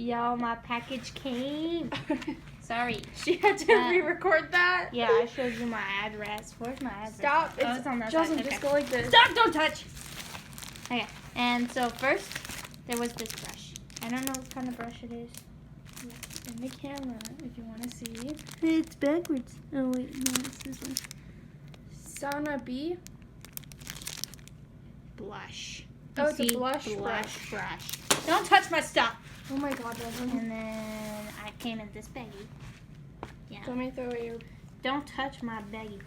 Yo, my package came. Sorry. She had to re-record that. Yeah, I showed you my address. Where's my address? Stop. Oh, it's on that Jocelyn, side. just go like this. Stop! Don't touch! Okay, and so first, there was this brush. I don't know what kind of brush it is. In the camera, if you want to see. It's backwards. Oh, wait, no, it's this one. Sana B. Blush. Oh, You it's a see? blush brush. Don't touch my stuff! Oh my god, Jocelyn. And then I came in this baggie. Yeah. Let me throw away your... Don't touch my baggie.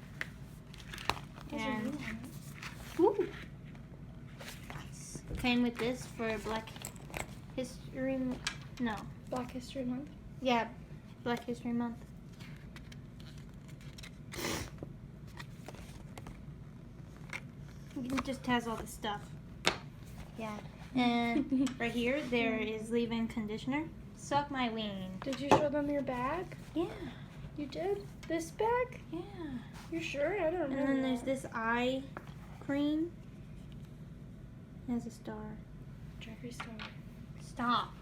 What's And your name on it? woo, nice. Came with this for Black History. No. Black History Month. Yeah, Black History Month. It just has all the stuff. Yeah. And right here, there is leave-in conditioner. Suck my wing. Did you show them your bag? Yeah. You did? This bag? Yeah. You sure? I don't remember. And then there's that. this eye cream. It has a star. Jeffree Star. Stop.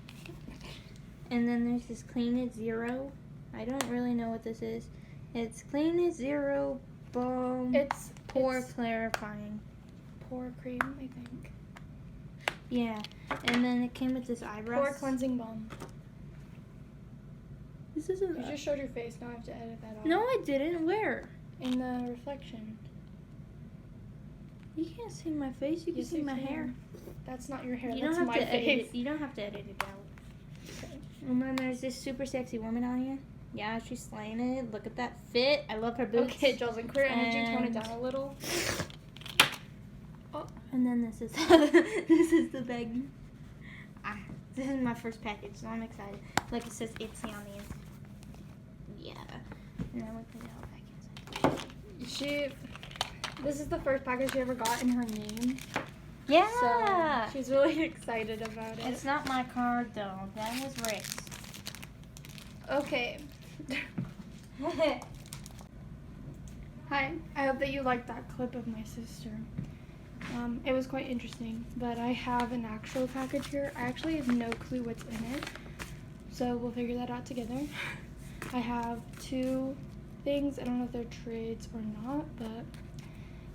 And then there's this Clean It Zero. I don't really know what this is. It's Clean It Zero Balm It's Pore it's Clarifying. pore cream, I think. Yeah. And then it came with this eyebrow. Pore cleansing balm. This is a. You just showed your face. Now I have to edit that off. No, I didn't. Where? In the reflection. You can't see my face. You can Yes, see you my can. hair. That's not your hair. You That's don't have my to edit face. it. You don't have to edit it out. Okay. And then there's this super sexy woman on here. Yeah, she's slaying it. Look at that fit. I love her boots. Okay, Jocelyn, clear energy. Tone it And- down a little. And then this is this is the baggie. This is my first package, so I'm excited. Like it says Itsy on the inside. Yeah. And then we put it all back inside. This is the first package she ever got in her name. Yeah. So she's really excited about it. It's not my card though. That was Rick's. Okay. Hi. I hope that you liked that clip of my sister. It was quite interesting, but I have an actual package here. I actually have no clue what's in it, so we'll figure that out together. I have two things. I don't know if they're trades or not, but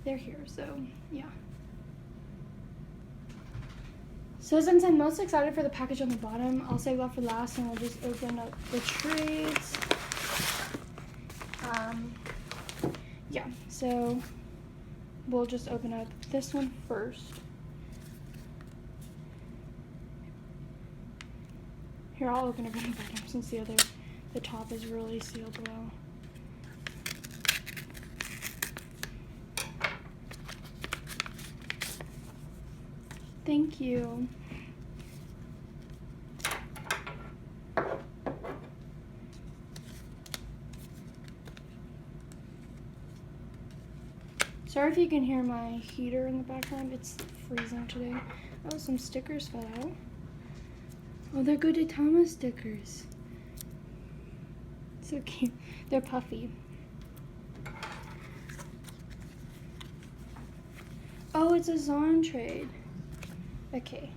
they're here, so yeah. So since I'm most excited for the package on the bottom, I'll save that for last and we'll just open up the trades. Yeah, so we'll just open up this one first. Here, I'll open it from the bottom since the top is really sealed well. Thank you. Sorry if you can hear my heater in the background. It's freezing today. Oh, some stickers fell out. Oh, they're Gudetama stickers. So cute. They're puffy. Oh, it's a Zon trade. Okay.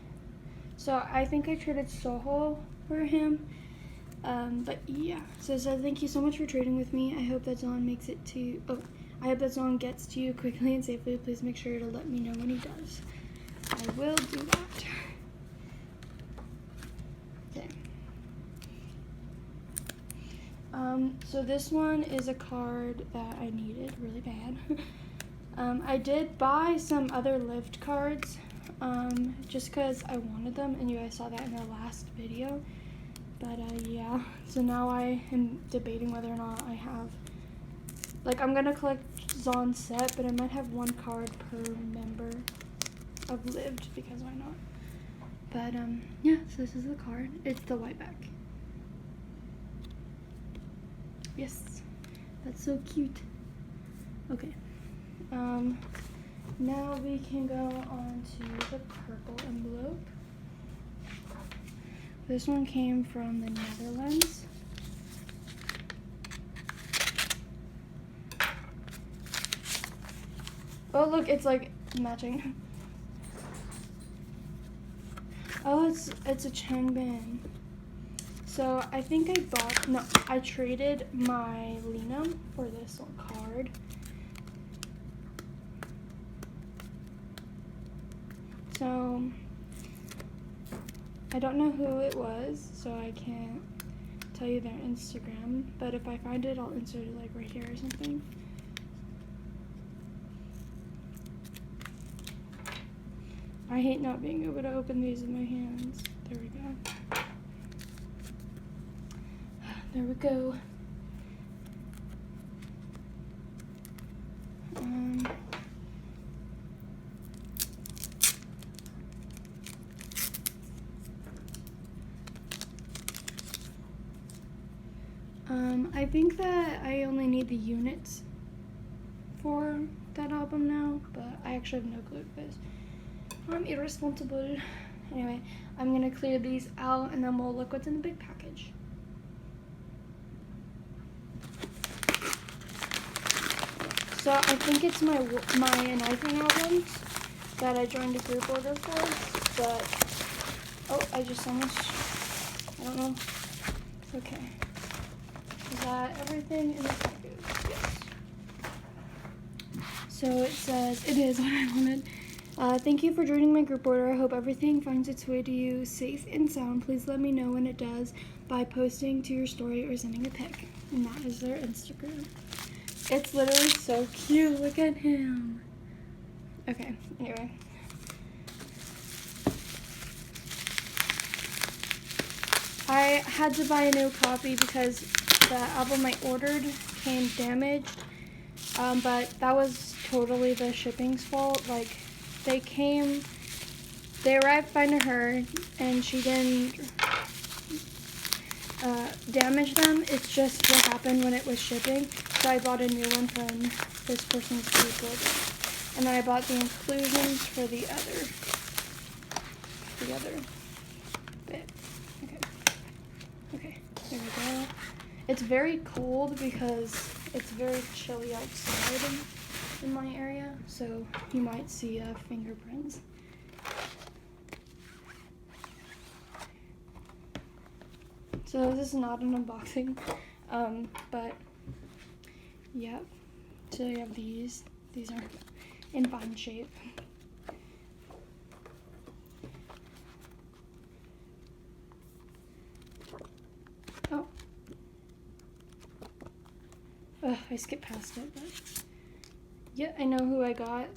So I think I traded Soho for him. But yeah. So thank you so much for trading with me. I hope that Zon makes it to... Oh, I hope that Zon gets to you quickly and safely. Please make sure to let me know when he does. I will do that. Okay. So this one is a card that I needed really bad. I did buy some other Lift cards just because I wanted them, and you guys saw that in the last video. But yeah, so now I am debating whether or not I have, like, I'm gonna collect Zon set, but I might have one card per member of Lived, because why not? But yeah, so this is the card. It's the white back. Yes, that's so cute. Okay. Now we can go on to the purple envelope. This one came from the Netherlands. Oh look, it's like matching. Oh, it's a Changbin. So I think I traded my Lena for this card. So I don't know who it was, so I can't tell you their Instagram, but if I find it, I'll insert it like right here or something. I hate not being able to open these with my hands. There we go. There we go. I think that I only need the units for that album now, but I actually have no clue because I'm irresponsible. Anyway, I'm gonna clear these out and then we'll look what's in the big package. So I think it's my Knifing albums that I joined a group order for, but oh, I just almost, I don't know. Okay. Is that everything in the package? Yes. So it says, it is what I wanted. Thank you for joining my group order. I hope everything finds its way to you safe and sound. Please let me know when it does by posting to your story or sending a pic. And that is their Instagram. It's literally so cute. Look at him. Okay, anyway. I had to buy a new copy because the album I ordered came damaged, but that was totally the shipping's fault. Like, they arrived fine to her, and she didn't damage them. It's just what happened when it was shipping. So I bought a new one from this person's group order, and then I bought the inclusions for the other bit. Okay, there we go. It's very cold because it's very chilly outside in my area, so you might see fingerprints. So this is not an unboxing, but yeah. So you have these. These are in fine shape. Oh. Ugh, I skipped past it, but yeah, I know who I got.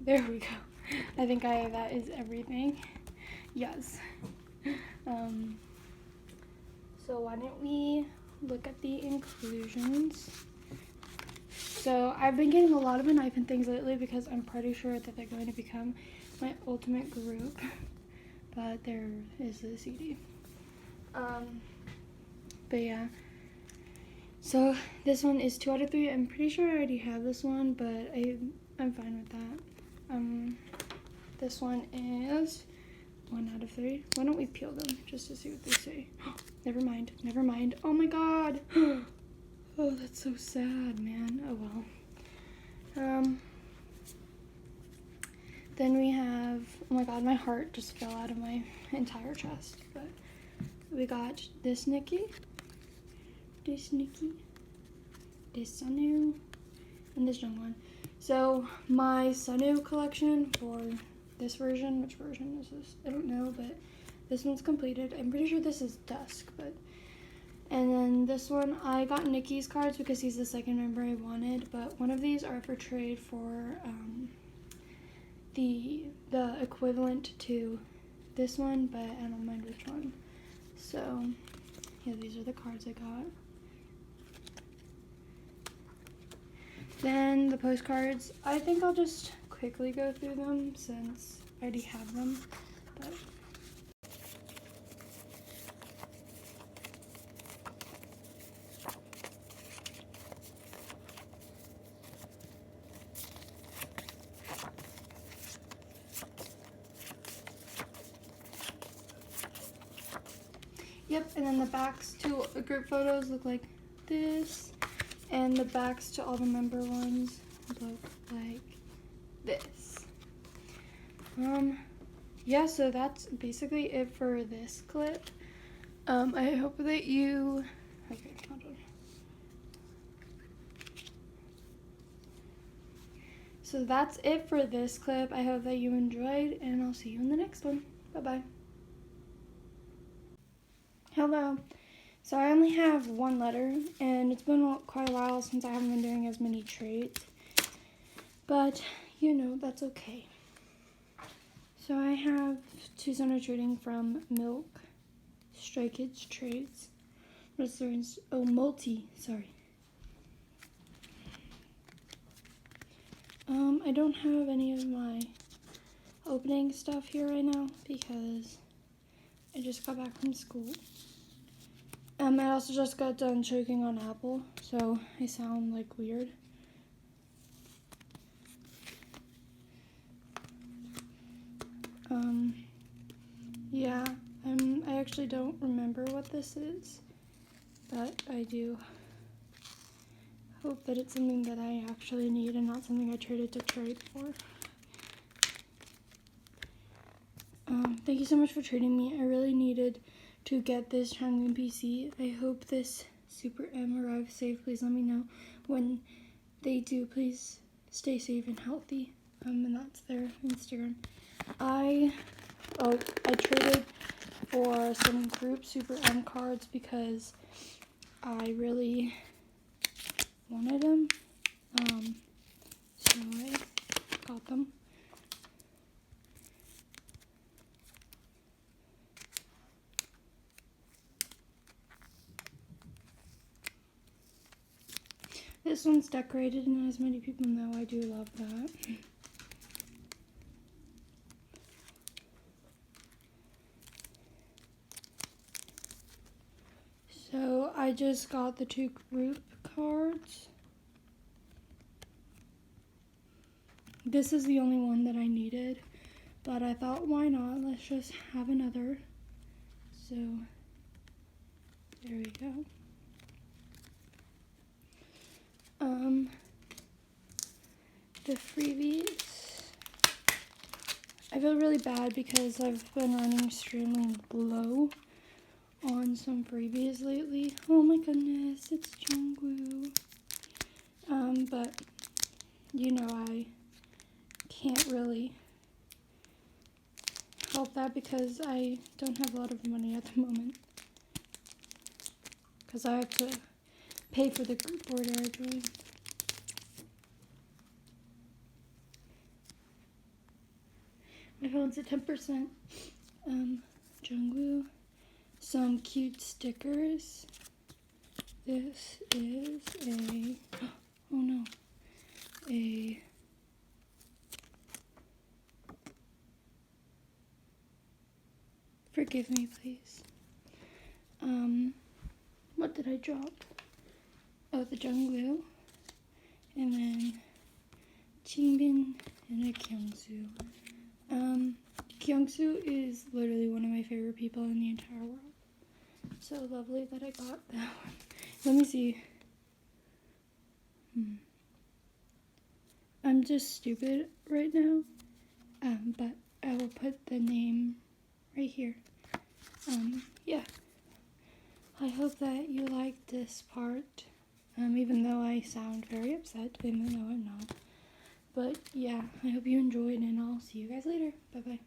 There we go. I think that is everything. Yes. So why don't we look at the inclusions? So I've been getting a lot of knife and things lately because I'm pretty sure that they're going to become my ultimate group. But there is the CD. But yeah. So this one is 2 out of 3. I'm pretty sure I already have this one, but I'm fine with that. This one is 1 out of 3. Why don't we peel them just to see what they say? Never mind. Oh my god. Oh, that's so sad, man. Oh well. Then we have, oh my god, my heart just fell out of my entire chest. But we got this Nikki, this Sunwoo, and this Jungwon. So my Sunwoo collection for this version, which version is this? I don't know, but this one's completed. I'm pretty sure this is Dusk, but. And then this one, I got Nikki's cards because he's the second member I wanted, but one of these are for trade for the equivalent to this one, but I don't mind which one. So yeah, these are the cards I got. Then the postcards, I think I'll just quickly go through them since I already have them. But Yep, and then the backs to group photos look like this, and the backs to all the member ones look like this. Yeah, so that's basically it for this clip. I hope that you, okay, hold on. So that's it for this clip. I hope that you enjoyed, and I'll see you in the next one. Bye-bye. Hello. So I only have one letter, and it's been quite a while since I haven't been doing as many trades. But, you know, that's okay. So I have two center trading from Milk, Stray Kids Trades. What's their multi, sorry. I don't have any of my opening stuff here right now because I just got back from school. I also just got done choking on apple, so I sound like weird. Yeah, I actually don't remember what this is, but I do hope that it's something that I actually need and not something I traded to trade for. Thank you so much for trading me. I really needed to get this Changbin PC. I hope this Super M arrives safe. Please let me know when they do. Please stay safe and healthy. And that's their Instagram. I traded for some group Super M cards because I really wanted them. So I got them. This one's decorated, and as many people know, I do love that. So I just got the two group cards. This is the only one that I needed, but I thought, why not? Let's just have another. So there we go. The freebies. I feel really bad because I've been running extremely low on some freebies lately. Oh my goodness, it's Jungwoo. But you know, I can't really help that because I don't have a lot of money at the moment. Because I have to pay for the group board I joined. My phone's at 10%. Jungwoo. Some cute stickers. This is a forgive me please. What did I drop? Oh, the Jungwoo. And then Changbin and a Kyungsoo. Kyungsoo is literally one of my favorite people in the entire world. So lovely that I got that one. Let me see. I'm just stupid right now. But I will put the name right here. Yeah. I hope that you like this part. Even though I sound very upset, even though I'm not. But yeah, I hope you enjoyed, and I'll see you guys later. Bye-bye.